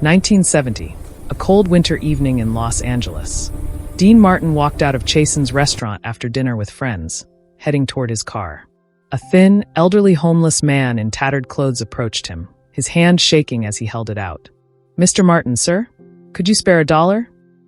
1970, a cold winter evening in Los Angeles. Dean Martin walked out of Chasen's restaurant after dinner with friends, heading toward his car. A thin, elderly homeless man in tattered clothes approached him, his hand shaking as he held it out. "Mr. Martin, sir? Could you spare $1?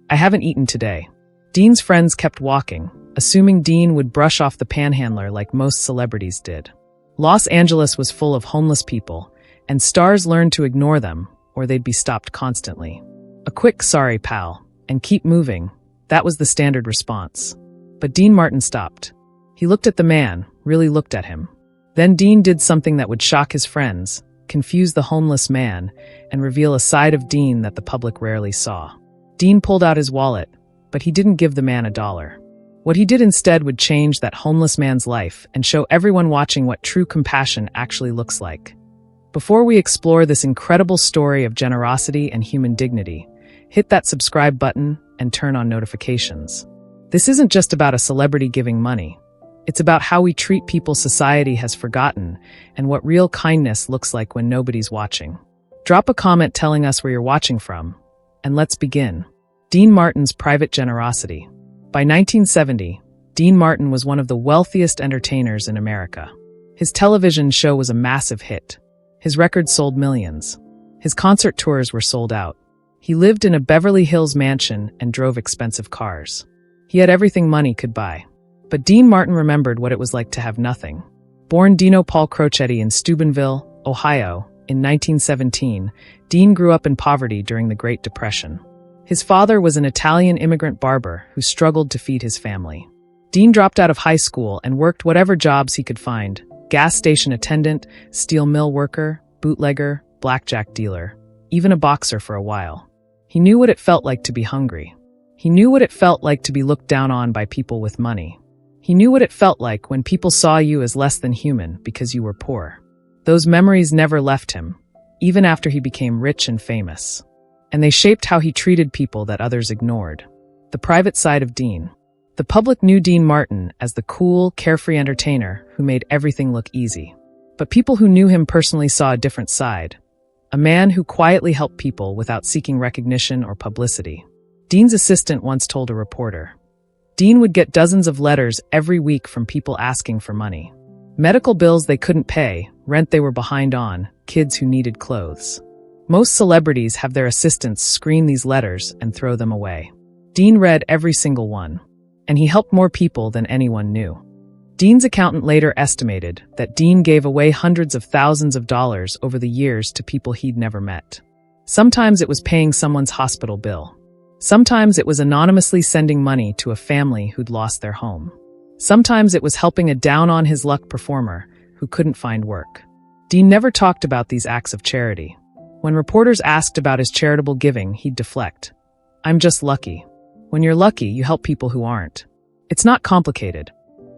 I haven't eaten today." Dean's friends kept walking, assuming Dean would brush off the panhandler like most celebrities did. Los Angeles was full of homeless people, and stars learned to ignore them, or they'd be stopped constantly. A quick "sorry, pal," and "keep moving," that was the standard response. But Dean Martin stopped. He looked at the man, really looked at him. Then Dean did something that would shock his friends, confuse the homeless man, and reveal a side of Dean that the public rarely saw. Dean pulled out his wallet, but he didn't give the man $1. What he did instead would change that homeless man's life and show everyone watching what true compassion actually looks like. Before we explore this incredible story of generosity and human dignity, hit that subscribe button and turn on notifications. This isn't just about a celebrity giving money. It's about how we treat people society has forgotten and what real kindness looks like when nobody's watching. Drop a comment telling us where you're watching from, and let's begin. Dean Martin's private generosity. By 1970, Dean Martin was one of the wealthiest entertainers in America. His television show was a massive hit. His records sold millions. His concert tours were sold out. He lived in a Beverly Hills mansion and drove expensive cars. He had everything money could buy. But Dean Martin remembered what it was like to have nothing. Born Dino Paul Crocetti in Steubenville, Ohio, in 1917, Dean grew up in poverty during the Great Depression. His father was an Italian immigrant barber who struggled to feed his family. Dean dropped out of high school and worked whatever jobs he could find: gas station attendant, steel mill worker, bootlegger, blackjack dealer, even a boxer for a while. He knew what it felt like to be hungry. He knew what it felt like to be looked down on by people with money. He knew what it felt like when people saw you as less than human because you were poor. Those memories never left him, even after he became rich and famous. And they shaped how he treated people that others ignored. The private side of Dean. The public knew Dean Martin as the cool, carefree entertainer who made everything look easy. But people who knew him personally saw a different side. A man who quietly helped people without seeking recognition or publicity. Dean's assistant once told a reporter, Dean would get dozens of letters every week from people asking for money. Medical bills they couldn't pay, rent they were behind on, kids who needed clothes. Most celebrities have their assistants screen these letters and throw them away. Dean read every single one. And he helped more people than anyone knew. Dean's accountant later estimated that Dean gave away hundreds of thousands of dollars over the years to people he'd never met. Sometimes it was paying someone's hospital bill. Sometimes it was anonymously sending money to a family who'd lost their home. Sometimes it was helping a down-on-his-luck performer who couldn't find work. Dean never talked about these acts of charity. When reporters asked about his charitable giving, he'd deflect. "I'm just lucky." When you're lucky, you help people who aren't. It's not complicated.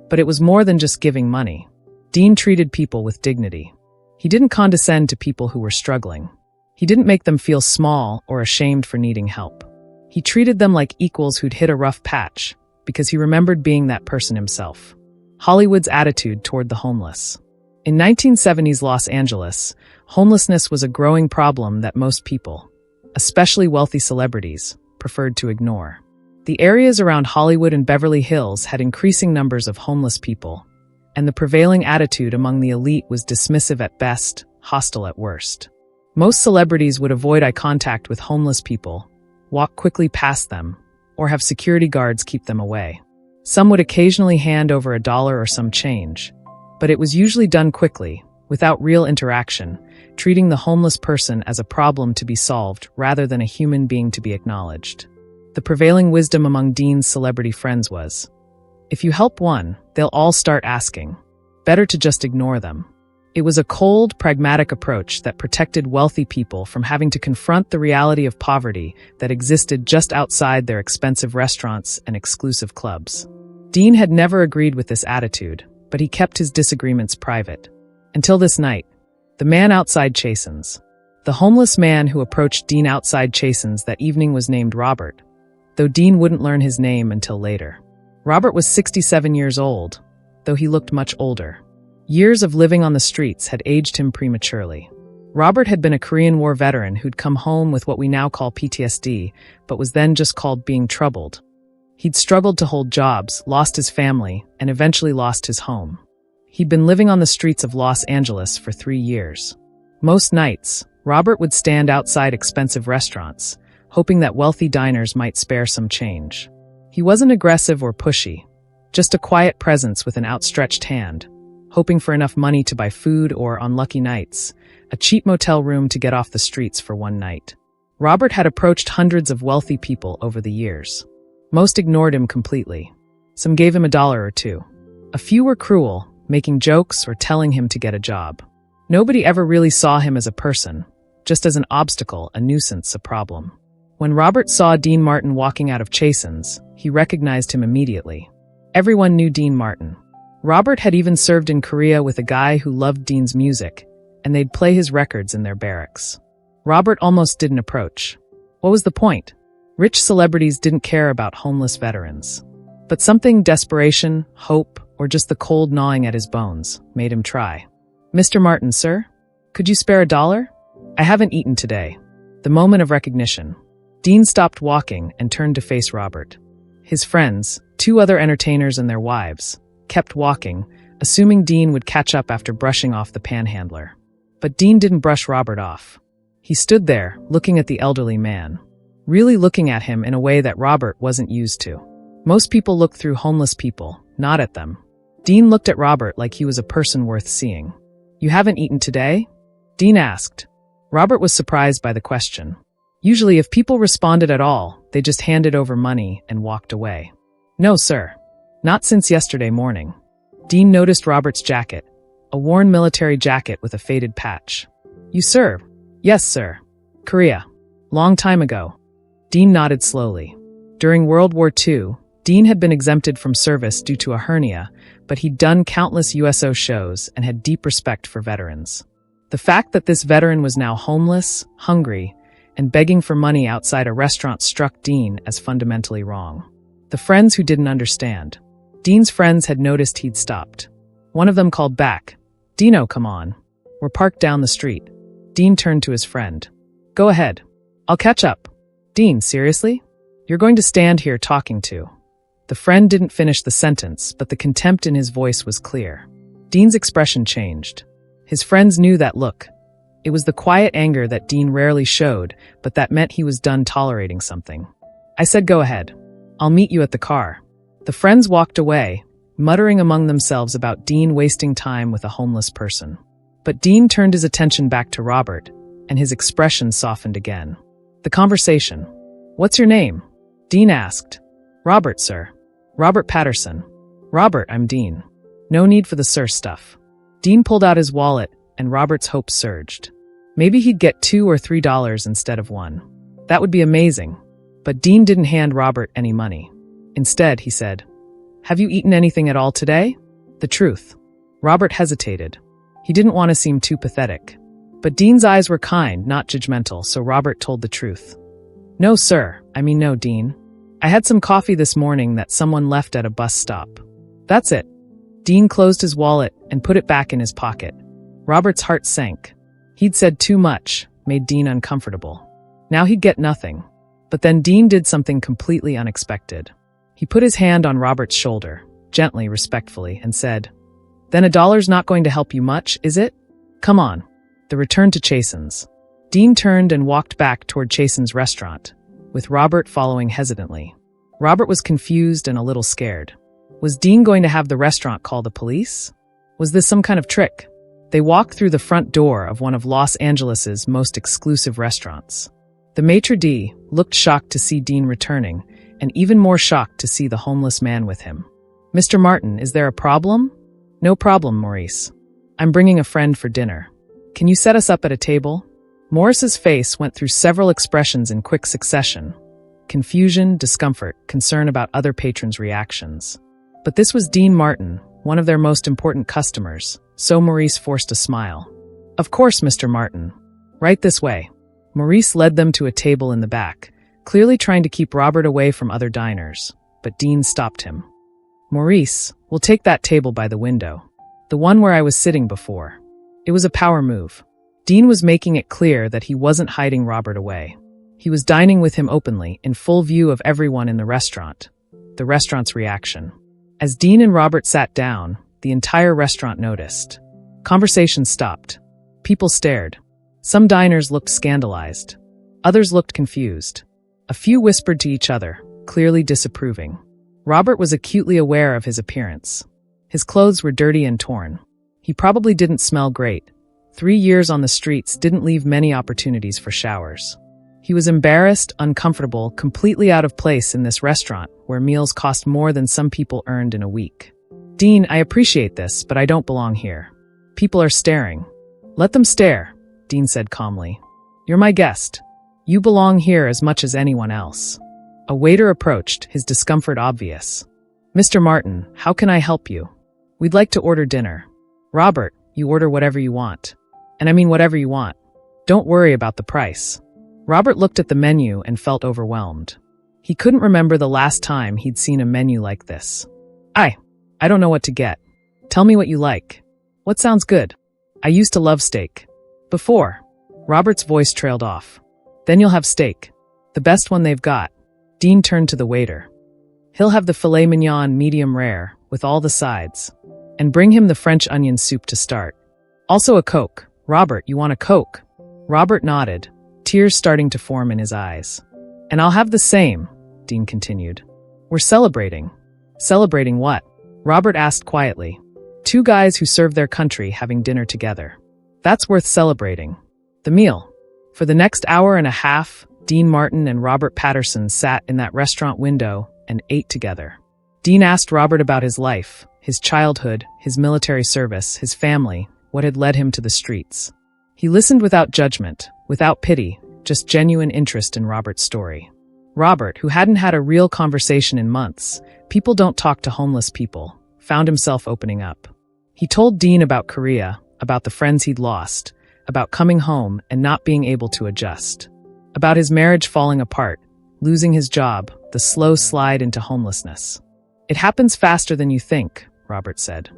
But it was more than just giving money. Dean treated people with dignity. He didn't condescend to people who were struggling. He didn't make them feel small or ashamed for needing help. He treated them like equals who'd hit a rough patch, because he remembered being that person himself. Hollywood's attitude toward the homeless. In 1970s Los Angeles, homelessness was a growing problem that most people, especially wealthy celebrities, preferred to ignore. The areas around Hollywood and Beverly Hills had increasing numbers of homeless people, and the prevailing attitude among the elite was dismissive at best, hostile at worst. Most celebrities would avoid eye contact with homeless people, walk quickly past them, or have security guards keep them away. Some would occasionally hand over $1 or some change, but it was usually done quickly, without real interaction, treating the homeless person as a problem to be solved rather than a human being to be acknowledged. The prevailing wisdom among Dean's celebrity friends was, if you help one, they'll all start asking. Better to just ignore them. It was a cold, pragmatic approach that protected wealthy people from having to confront the reality of poverty that existed just outside their expensive restaurants and exclusive clubs. Dean had never agreed with this attitude, but he kept his disagreements private. Until this night, the man outside Chasen's. The homeless man who approached Dean outside Chasen's that evening was named Robert, though Dean wouldn't learn his name until later. Robert was 67 years old, though he looked much older. Years of living on the streets had aged him prematurely. Robert had been a Korean War veteran who'd come home with what we now call PTSD, but was then just called being troubled. He'd struggled to hold jobs, lost his family, and eventually lost his home. He'd been living on the streets of Los Angeles for 3 years. Most nights, Robert would stand outside expensive restaurants, hoping that wealthy diners might spare some change. He wasn't aggressive or pushy, just a quiet presence with an outstretched hand, hoping for enough money to buy food or, on lucky nights, a cheap motel room to get off the streets for one night. Robert had approached hundreds of wealthy people over the years. Most ignored him completely. Some gave him $1 or $2. A few were cruel, making jokes or telling him to get a job. Nobody ever really saw him as a person, just as an obstacle, a nuisance, a problem. When Robert saw Dean Martin walking out of Chasen's, he recognized him immediately. Everyone knew Dean Martin. Robert had even served in Korea with a guy who loved Dean's music, and they'd play his records in their barracks. Robert almost didn't approach. What was the point? Rich celebrities didn't care about homeless veterans. But something, desperation, hope, or just the cold gnawing at his bones, made him try. "Mr. Martin, sir? Could you spare $1? I haven't eaten today." The moment of recognition. Dean stopped walking and turned to face Robert. His friends, 2 other entertainers and their wives, kept walking, assuming Dean would catch up after brushing off the panhandler. But Dean didn't brush Robert off. He stood there, looking at the elderly man. Really looking at him in a way that Robert wasn't used to. Most people look through homeless people, not at them. Dean looked at Robert like he was a person worth seeing. "You haven't eaten today?" Dean asked. Robert was surprised by the question. Usually, if people responded at all, they just handed over money and walked away. "No, sir. Not since yesterday morning." Dean noticed Robert's jacket, a worn military jacket with a faded patch. "You serve?" "Yes, sir. Korea. Long time ago." Dean nodded slowly. During World War II, Dean had been exempted from service due to a hernia, but he'd done countless USO shows and had deep respect for veterans. The fact that this veteran was now homeless, hungry, and begging for money outside a restaurant struck Dean as fundamentally wrong. The friends who didn't understand. Dean's friends had noticed he'd stopped. One of them called back, "Dino, come on. We're parked down the street." Dean turned to his friend. "Go ahead. I'll catch up." "Dean, seriously? You're going to stand here talking to?" The friend didn't finish the sentence, but the contempt in his voice was clear. Dean's expression changed. His friends knew that look. It was the quiet anger that Dean rarely showed, but that meant he was done tolerating something. "I said go ahead. I'll meet you at the car." The friends walked away, muttering among themselves about Dean wasting time with a homeless person. But Dean turned his attention back to Robert, and his expression softened again. The conversation. "What's your name?" Dean asked. "Robert, sir. Robert Patterson." "Robert, I'm Dean." "No need for the sir stuff." Dean pulled out his wallet, and Robert's hopes surged. Maybe he'd get $2 or $3 instead of $1. That would be amazing. But Dean didn't hand Robert any money. Instead, he said, "Have you eaten anything at all today?" The truth. Robert hesitated. He didn't want to seem too pathetic. But Dean's eyes were kind, not judgmental, so Robert told the truth. "No, sir. No, Dean. I had some coffee this morning that someone left at a bus stop. That's it." Dean closed his wallet and put it back in his pocket. Robert's heart sank. He'd said too much, made Dean uncomfortable. Now he'd get nothing. But then Dean did something completely unexpected. He put his hand on Robert's shoulder, gently, respectfully, and said, "Then $1's not going to help you much, is it? Come on." The return to Chasen's. Dean turned and walked back toward Chasen's restaurant, with Robert following hesitantly. Robert was confused and a little scared. Was Dean going to have the restaurant call the police? Was this some kind of trick? They walked through the front door of one of Los Angeles's most exclusive restaurants. The maitre d' looked shocked to see Dean returning, and even more shocked to see the homeless man with him. "Mr. Martin, is there a problem?" "No problem, Maurice. I'm bringing a friend for dinner. Can you set us up at a table?" Maurice's face went through several expressions in quick succession. Confusion, discomfort, concern about other patrons' reactions. But this was Dean Martin, one of their most important customers, so Maurice forced a smile. "Of course, Mr. Martin. Right this way." Maurice led them to a table in the back, clearly trying to keep Robert away from other diners, but Dean stopped him. "Maurice, we'll take that table by the window. The one where I was sitting before." It was a power move. Dean was making it clear that he wasn't hiding Robert away. He was dining with him openly, in full view of everyone in the restaurant. The restaurant's reaction. As Dean and Robert sat down, the entire restaurant noticed. Conversation stopped. People stared. Some diners looked scandalized. Others looked confused. A few whispered to each other, clearly disapproving. Robert was acutely aware of his appearance. His clothes were dirty and torn. He probably didn't smell great. 3 years on the streets didn't leave many opportunities for showers. He was embarrassed, uncomfortable, completely out of place in this restaurant where meals cost more than some people earned in a week. Dean, I appreciate this, but I don't belong here. People are staring. Let them stare, Dean said calmly. You're my guest. You belong here as much as anyone else. A waiter approached, his discomfort obvious. Mr. Martin, how can I help you? We'd like to order dinner. Robert, you order whatever you want. And I mean whatever you want. Don't worry about the price. Robert looked at the menu and felt overwhelmed. He couldn't remember the last time he'd seen a menu like this. I don't know what to get. Tell me what you like. What sounds good? I used to love steak. Before. Robert's voice trailed off. Then you'll have steak. The best one they've got. Dean turned to the waiter. He'll have the filet mignon medium rare, with all the sides. And bring him the French onion soup to start. Also a Coke. Robert, you want a Coke? Robert nodded, tears starting to form in his eyes. And I'll have the same, Dean continued. We're celebrating. Celebrating what? Robert asked quietly. 2 guys who serve their country having dinner together. That's worth celebrating. The meal. For the next hour and a half, Dean Martin and Robert Patterson sat in that restaurant window and ate together. Dean asked Robert about his life, his childhood, his military service, his family, what had led him to the streets. He listened without judgment, without pity, just genuine interest in Robert's story. Robert, who hadn't had a real conversation in months, people don't talk to homeless people, found himself opening up. He told Dean about Korea, about the friends he'd lost, about coming home and not being able to adjust, about his marriage falling apart, losing his job, the slow slide into homelessness. It happens faster than you think, Robert said.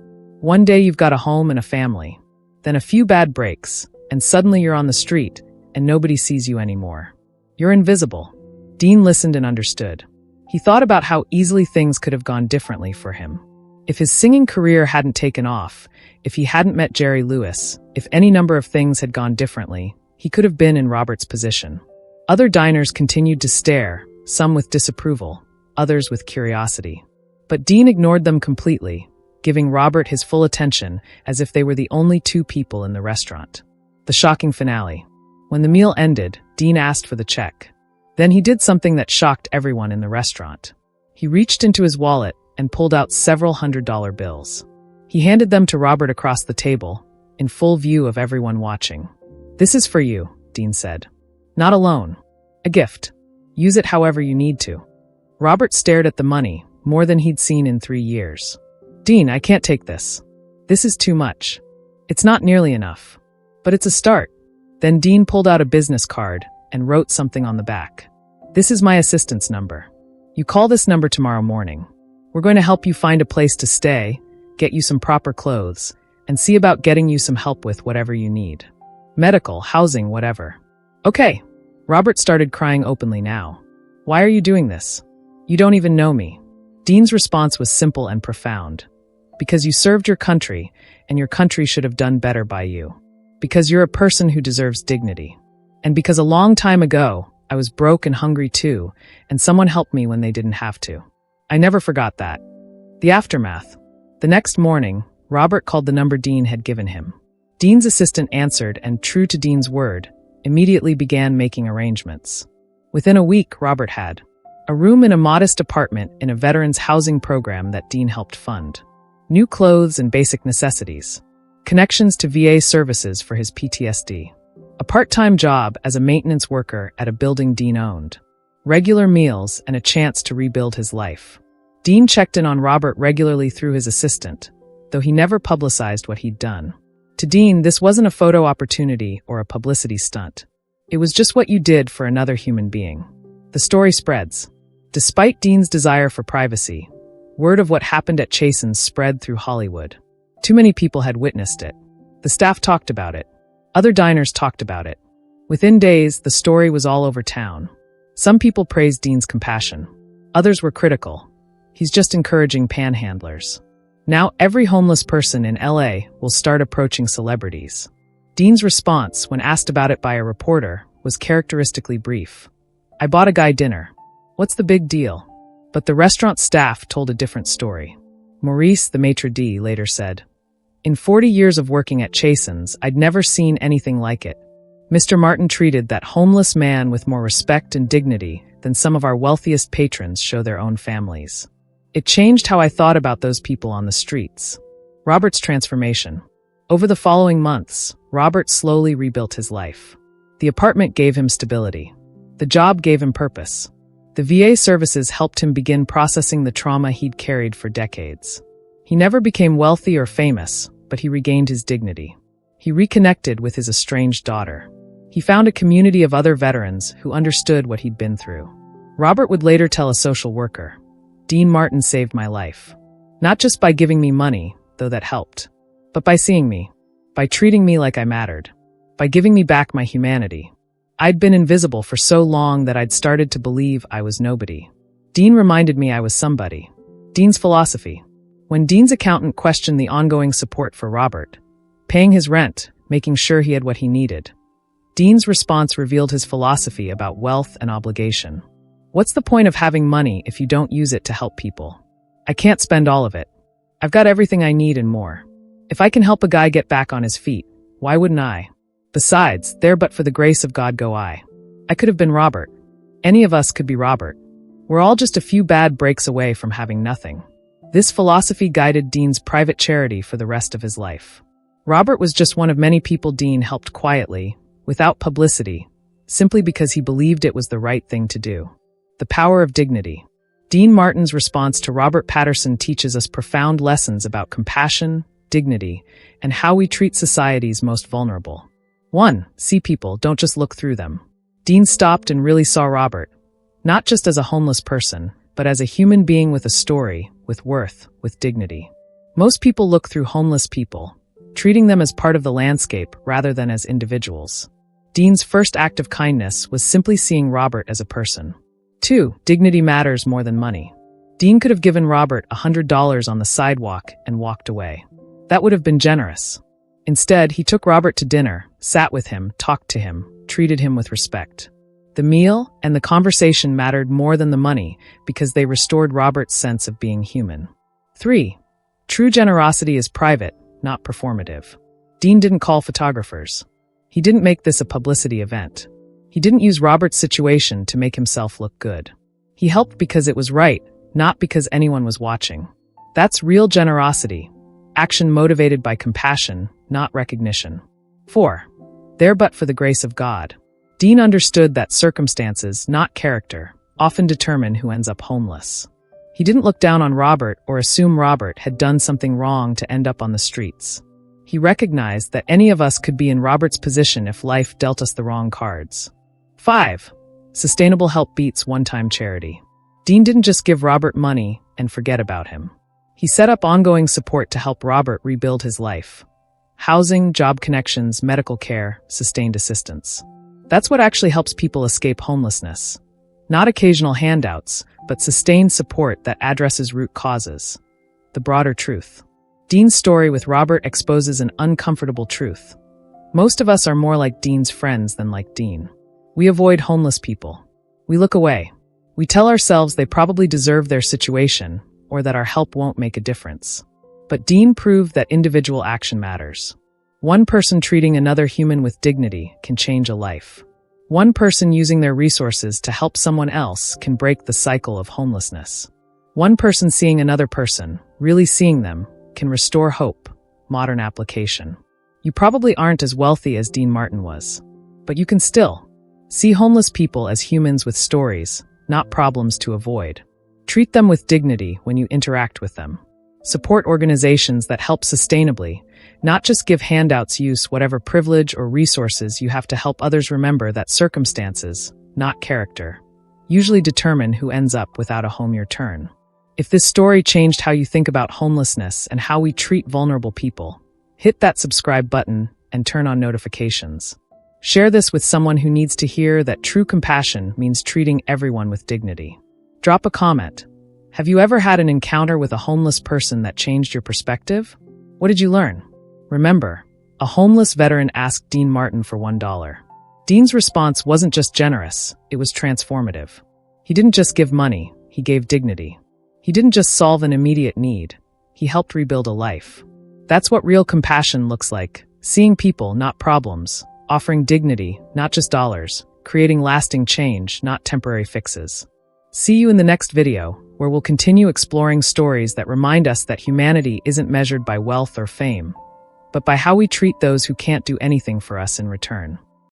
One day you've got a home and a family, then a few bad breaks, and suddenly you're on the street, and nobody sees you anymore. You're invisible. Dean listened and understood. He thought about how easily things could have gone differently for him. If his singing career hadn't taken off, if he hadn't met Jerry Lewis, if any number of things had gone differently, he could have been in Robert's position. Other diners continued to stare, some with disapproval, others with curiosity. But Dean ignored them completely, giving Robert his full attention as if they were the only 2 people in the restaurant. The shocking finale. When the meal ended, Dean asked for the check. Then he did something that shocked everyone in the restaurant. He reached into his wallet and pulled out several $100 bills. He handed them to Robert across the table, in full view of everyone watching. This is for you, Dean said. Not a loan. A gift. Use it however you need to. Robert stared at the money, more than he'd seen in 3 years. Dean, I can't take this. This is too much. It's not nearly enough. But it's a start. Then Dean pulled out a business card and wrote something on the back. This is my assistant's number. You call this number tomorrow morning. We're going to help you find a place to stay, get you some proper clothes, and see about getting you some help with whatever you need. Medical, housing, whatever. Okay. Robert started crying openly now. Why are you doing this? You don't even know me. Dean's response was simple and profound. Because you served your country, and your country should have done better by you. Because you're a person who deserves dignity. And because a long time ago, I was broke and hungry too, and someone helped me when they didn't have to. I never forgot that. The aftermath. The next morning, Robert called the number Dean had given him. Dean's assistant answered and, true to Dean's word, immediately began making arrangements. Within a week, Robert had a room in a modest apartment in a veterans housing program that Dean helped fund. New clothes and basic necessities. Connections to VA services for his PTSD. A part-time job as a maintenance worker at a building Dean owned. Regular meals and a chance to rebuild his life. Dean checked in on Robert regularly through his assistant, though he never publicized what he'd done. To Dean, this wasn't a photo opportunity or a publicity stunt. It was just what you did for another human being. The story spreads. Despite Dean's desire for privacy, word of what happened at Chasen's spread through Hollywood. Too many people had witnessed it. The staff talked about it. Other diners talked about it. Within days, the story was all over town. Some people praised Dean's compassion. Others were critical. He's just encouraging panhandlers. Now every homeless person in LA will start approaching celebrities. Dean's response, when asked about it by a reporter, was characteristically brief. "I bought a guy dinner. What's the big deal?" But the restaurant staff told a different story. Maurice, the maitre d', later said, "In 40 years of working at Chasen's, I'd never seen anything like it. Mr. Martin treated that homeless man with more respect and dignity than some of our wealthiest patrons show their own families. It changed how I thought about those people on the streets." Robert's transformation. Over the following months, Robert slowly rebuilt his life. The apartment gave him stability. The job gave him purpose. The VA services helped him begin processing the trauma he'd carried for decades. He never became wealthy or famous, but he regained his dignity. He reconnected with his estranged daughter. He found a community of other veterans who understood what he'd been through. Robert would later tell a social worker, "Dean Martin saved my life. Not just by giving me money, though that helped, but by seeing me, by treating me like I mattered, by giving me back my humanity. I'd been invisible for so long that I'd started to believe I was nobody. Dean reminded me I was somebody." Dean's philosophy. When Dean's accountant questioned the ongoing support for Robert, paying his rent, making sure he had what he needed, Dean's response revealed his philosophy about wealth and obligation. "What's the point of having money if you don't use it to help people? I can't spend all of it. I've got everything I need and more. If I can help a guy get back on his feet, why wouldn't I? Besides, there but for the grace of God go I. I could have been Robert. Any of us could be Robert. We're all just a few bad breaks away from having nothing." This philosophy guided Dean's private charity for the rest of his life. Robert was just one of many people Dean helped quietly, without publicity, simply because he believed it was the right thing to do. The power of dignity. Dean Martin's response to Robert Patterson teaches us profound lessons about compassion, dignity, and how we treat society's most vulnerable. 1. See people, don't just look through them. Dean stopped and really saw Robert, not just as a homeless person, but as a human being with a story, with worth, with dignity. Most people look through homeless people, treating them as part of the landscape rather than as individuals. Dean's first act of kindness was simply seeing Robert as a person. 2. Dignity matters more than money. Dean could have given Robert $100 on the sidewalk and walked away. That would have been generous. Instead, he took Robert to dinner, sat with him, talked to him, treated him with respect. The meal and the conversation mattered more than the money because they restored Robert's sense of being human. 3. True generosity is private, not performative. Dean didn't call photographers. He didn't make this a publicity event. He didn't use Robert's situation to make himself look good. He helped because it was right, not because anyone was watching. That's real generosity, action motivated by compassion, not recognition. 4. There but for the grace of God. Dean understood that circumstances, not character, often determine who ends up homeless. He didn't look down on Robert or assume Robert had done something wrong to end up on the streets. He recognized that any of us could be in Robert's position if life dealt us the wrong cards. 5. Sustainable help beats one-time charity. Dean didn't just give Robert money and forget about him. He set up ongoing support to help Robert rebuild his life. Housing, job connections, medical care, sustained assistance. That's what actually helps people escape homelessness. Not occasional handouts, but sustained support that addresses root causes. The broader truth. Dean's story with Robert exposes an uncomfortable truth. Most of us are more like Dean's friends than like Dean. We avoid homeless people. We look away. We tell ourselves they probably deserve their situation, or that our help won't make a difference. But Dean proved that individual action matters. One person treating another human with dignity can change a life. One person using their resources to help someone else can break the cycle of homelessness. One person seeing another person, really seeing them, can restore hope. Modern application. You probably aren't as wealthy as Dean Martin was, but you can still see homeless people as humans with stories, not problems to avoid. Treat them with dignity when you interact with them. Support organizations that help sustainably, not just give handouts. Use whatever privilege or resources you have to help others. Remember that circumstances, not character, usually determine who ends up without a home. Your turn. If this story changed how you think about homelessness and how we treat vulnerable people, hit that subscribe button and and turn on notifications. Share this with someone who needs to hear that true compassion means treating everyone with dignity. Drop a comment. Have you ever had an encounter with a homeless person that changed your perspective? What did you learn? Remember, a homeless veteran asked Dean Martin for $1. Dean's response wasn't just generous, it was transformative. He didn't just give money, he gave dignity. He didn't just solve an immediate need, he helped rebuild a life. That's what real compassion looks like, seeing people, not problems, offering dignity, not just dollars, creating lasting change, not temporary fixes. See you in the next video, where we'll continue exploring stories that remind us that humanity isn't measured by wealth or fame, but by how we treat those who can't do anything for us in return.